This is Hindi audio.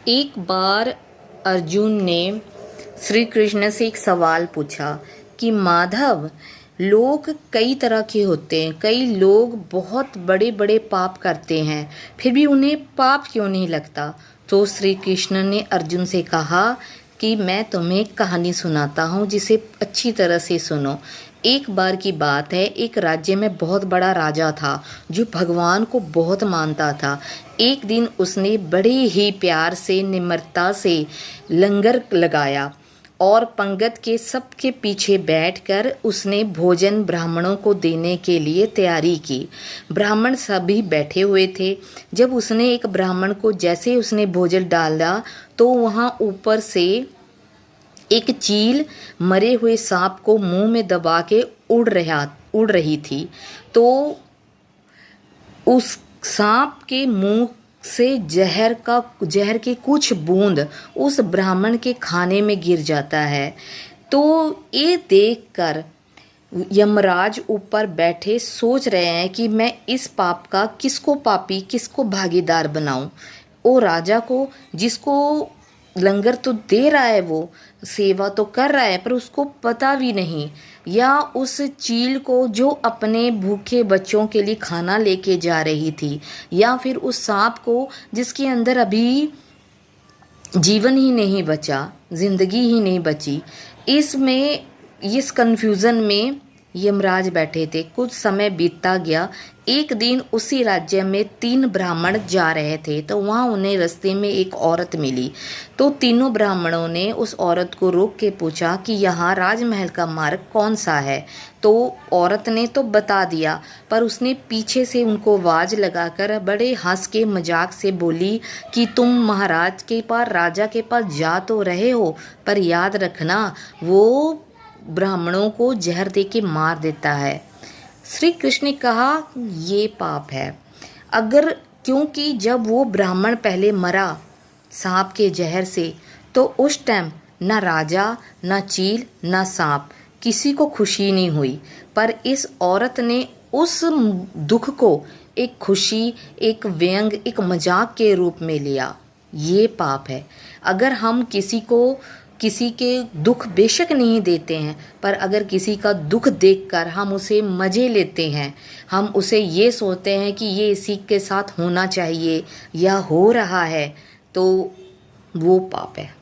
एक बार अर्जुन ने श्री कृष्ण से एक सवाल पूछा कि माधव, लोग कई तरह के होते हैं। कई लोग बहुत बड़े बड़े पाप करते हैं, फिर भी उन्हें पाप क्यों नहीं लगता। तो श्री कृष्ण ने अर्जुन से कहा कि मैं तुम्हें एक कहानी सुनाता हूँ, जिसे अच्छी तरह से सुनो। एक बार की बात है, एक राज्य में बहुत बड़ा राजा था जो भगवान को बहुत मानता था। एक दिन उसने बड़े ही प्यार से, निम्रता से लंगर लगाया और पंगत के सबके पीछे बैठकर उसने भोजन ब्राह्मणों को देने के लिए तैयारी की। ब्राह्मण सभी बैठे हुए थे। जब उसने एक ब्राह्मण को जैसे उसने भोजन डाला तो वहाँ ऊपर से एक चील मरे हुए सांप को मुंह में दबा के उड़ रही थी। तो उस सांप के मुंह से जहर के कुछ बूंद उस ब्राह्मण के खाने में गिर जाता है। तो ये देखकर यमराज ऊपर बैठे सोच रहे हैं कि मैं इस पाप का किसको पापी, किसको भागीदार बनाऊं। वो राजा को, जिसको लंगर तो दे रहा है, वो सेवा तो कर रहा है, पर उसको पता भी नहीं, या उस चील को जो अपने भूखे बच्चों के लिए खाना लेके जा रही थी, या फिर उस सांप को जिसके अंदर अभी जीवन ही नहीं बचा, जिंदगी ही नहीं बची। इसमें, इस कन्फ्यूज़न में यमराज बैठे थे। कुछ समय बीतता गया। एक दिन उसी राज्य में 3 ब्राह्मण जा रहे थे, तो वहाँ उन्हें रास्ते में एक औरत मिली। तो तीनों ब्राह्मणों ने उस औरत को रोक के पूछा कि यहाँ राजमहल का मार्ग कौन सा है। तो औरत ने तो बता दिया, पर उसने पीछे से उनको आवाज़ लगाकर बड़े हंस के मजाक से बोली कि तुम महाराज के पास, राजा के पास जा तो रहे हो, पर याद रखना वो ब्राह्मणों को जहर दे के मार देता है। श्री कृष्ण ने कहा ये पाप है। अगर, क्योंकि जब वो ब्राह्मण पहले मरा सांप के जहर से, तो उस टाइम ना राजा, ना चील, ना सांप, किसी को खुशी नहीं हुई। पर इस औरत ने उस दुख को एक खुशी, एक व्यंग, एक मजाक के रूप में लिया। ये पाप है। अगर हम किसी के दुख बेशक नहीं देते हैं, पर अगर किसी का दुख देखकर हम उसे मज़े लेते हैं, हम उसे ये सोचते हैं कि ये इसी के साथ होना चाहिए या हो रहा है, तो वो पाप है।